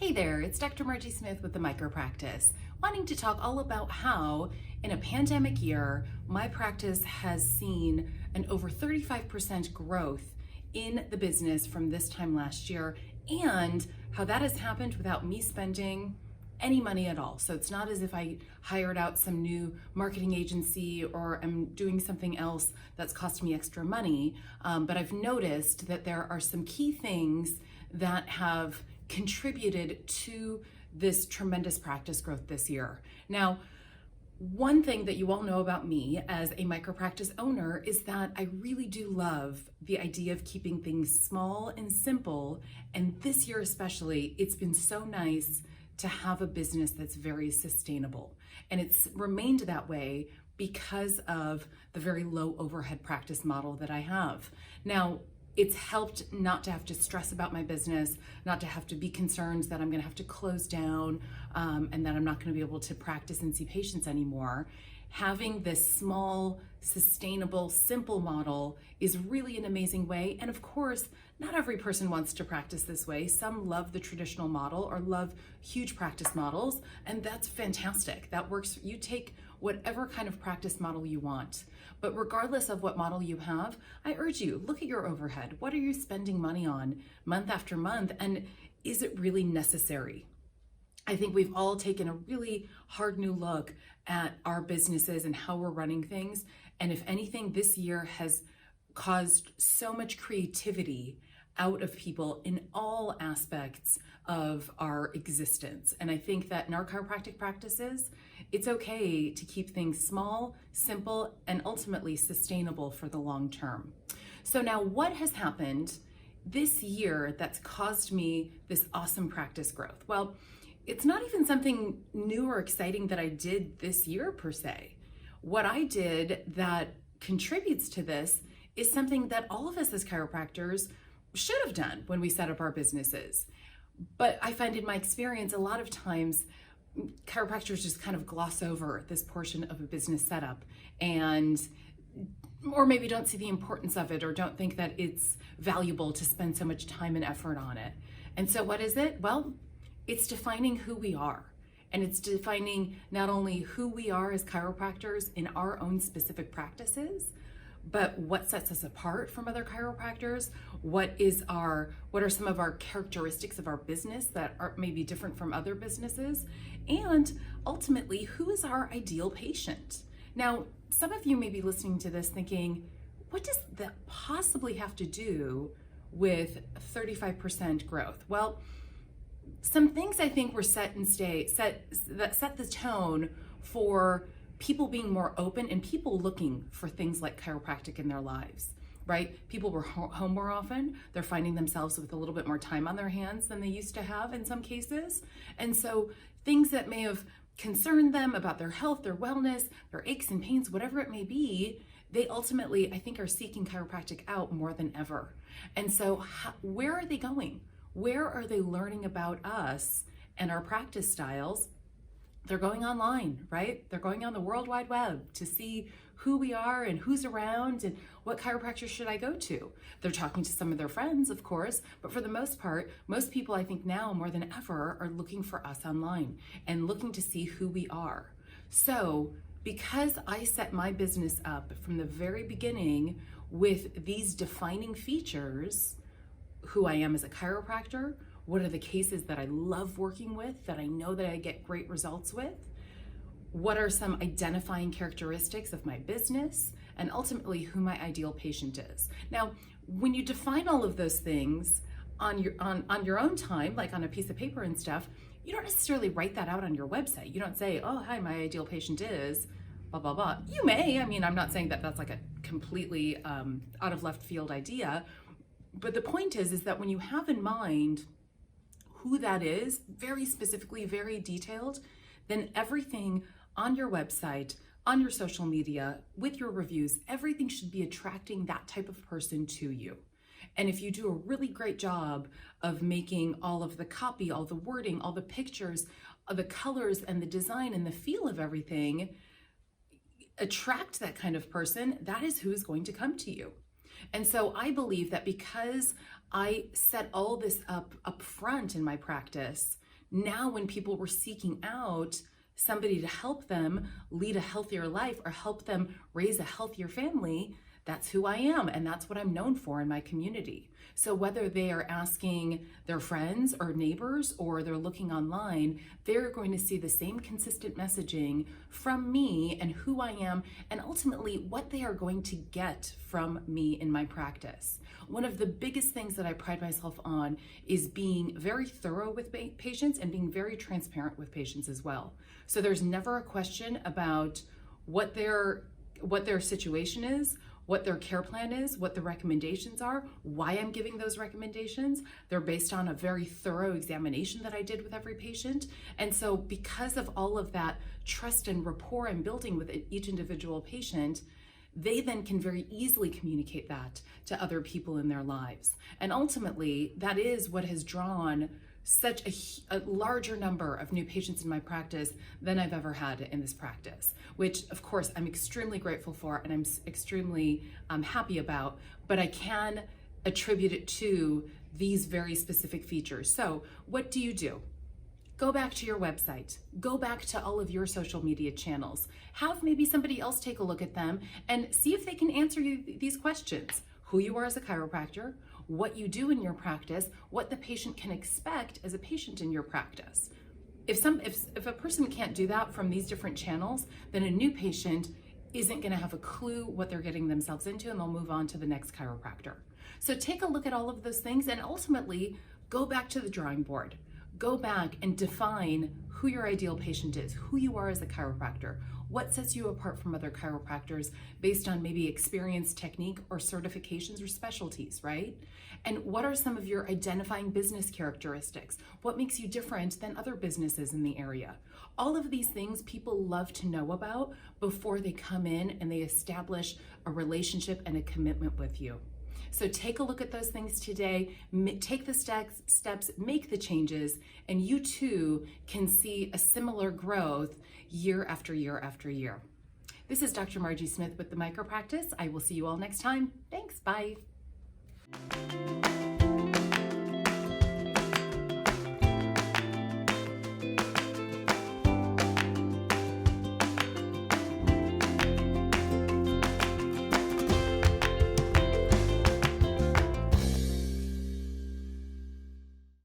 Hey there, it's Dr. Margie Smith with the Micropractice, wanting to talk all about how in a pandemic year, my practice has seen an over 35% growth in the business from this time last year, and how that has happened without me spending any money at all. So it's not as if I hired out some new marketing agency or am doing something else that's cost me extra money. But I've noticed that there are some key things that have contributed to this tremendous practice growth this year. Now, one thing that you all know about me as a micropractice owner is that I really do love the idea of keeping things small and simple. And this year especially, it's been so nice to have a business that's very sustainable. And it's remained that way because of the very low overhead practice model that I have. Now, it's helped not to have to stress about my business, not to have to be concerned that I'm gonna have to close down and that I'm not gonna be able to practice and see patients anymore. Having this small, sustainable, simple model is really an amazing way. And of course, not every person wants to practice this way. Some love the traditional model or love huge practice models, and that's fantastic. That works. You take whatever kind of practice model you want. But regardless of what model you have, I urge you, look at your overhead. What are you spending money on month after month? And is it really necessary? I think we've all taken a really hard new look at our businesses and how we're running things. And if anything, this year has caused so much creativity out of people in all aspects of our existence. And I think that in our chiropractic practices, it's okay to keep things small, simple, and ultimately sustainable for the long term. So now what has happened this year that's caused me this awesome practice growth? Well, it's not even something new or exciting that I did this year per se. What I did that contributes to this is something that all of us as chiropractors should have done when we set up our businesses. But I find in my experience, a lot of times chiropractors just kind of gloss over this portion of a business setup or maybe don't see the importance of it or don't think that it's valuable to spend so much time and effort on it. And so what is it? Well, it's defining who we are. And it's defining not only who we are as chiropractors in our own specific practices, but what sets us apart from other chiropractors? What are some of our characteristics of our business that are maybe different from other businesses? And ultimately, who is our ideal patient? Now, some of you may be listening to this thinking, what does that possibly have to do with 35% growth? Well, some things I think were set the tone for people being more open and people looking for things like chiropractic in their lives, right? People were home more often. They're finding themselves with a little bit more time on their hands than they used to have in some cases. And so things that may have concerned them about their health, their wellness, their aches and pains, whatever it may be, they ultimately, I think, are seeking chiropractic out more than ever. And so where are they going? Where are they learning about us and our practice styles? They're going online, right? They're going on the World Wide Web to see who we are and who's around and what chiropractor should I go to. They're talking to some of their friends, of course, but for the most part, most people I think now more than ever are looking for us online and looking to see who we are. So because I set my business up from the very beginning with these defining features, who I am as a chiropractor, what are the cases that I love working with, that I know that I get great results with? What are some identifying characteristics of my business? And ultimately, who my ideal patient is. Now, when you define all of those things on your own time, like on a piece of paper and stuff, you don't necessarily write that out on your website. You don't say, oh, hi, my ideal patient is blah, blah, blah. You may, I'm not saying that that's like a completely out of left field idea, but the point is that when you have in mind who that is, very specifically, very detailed, then everything on your website, on your social media, with your reviews, everything should be attracting that type of person to you. And if you do a really great job of making all of the copy, all the wording, all the pictures, the colors and the design and the feel of everything, attract that kind of person, that is who is going to come to you. And so I believe that because I set all this up front in my practice Now, when people were seeking out somebody to help them lead a healthier life or help them raise a healthier family, that's who I am, and that's what I'm known for in my community. So whether they are asking their friends or neighbors or they're looking online, they're going to see the same consistent messaging from me and who I am, and ultimately what they are going to get from me in my practice. One of the biggest things that I pride myself on is being very thorough with patients and being very transparent with patients as well. So there's never a question about what their situation is, what their care plan is, what the recommendations are, why I'm giving those recommendations. They're based on a very thorough examination that I did with every patient. And so because of all of that trust and rapport I'm building with each individual patient, they then can very easily communicate that to other people in their lives. And ultimately, that is what has drawn such a larger number of new patients in my practice than I've ever had in this practice, which of course I'm extremely grateful for and I'm extremely happy about, but I can attribute it to these very specific features. So what do? Go back to your website, go back to all of your social media channels, have maybe somebody else take a look at them and see if they can answer you these questions. Who you are as a chiropractor, what you do in your practice, what the patient can expect as a patient in your practice. If a person can't do that from these different channels, then a new patient isn't going to have a clue what they're getting themselves into, and they'll move on to the next chiropractor. So take a look at all of those things and ultimately go back to the drawing board. Go back and define who your ideal patient is, who you are as a chiropractor, what sets you apart from other chiropractors based on maybe experience, technique, or certifications or specialties, right? And what are some of your identifying business characteristics? What makes you different than other businesses in the area? All of these things people love to know about before they come in and they establish a relationship and a commitment with you. So take a look at those things today, take the steps, make the changes, and you too can see a similar growth year after year after year. This is Dr. Margie Smith with the Micropractice. I will see you all next time. Thanks, bye.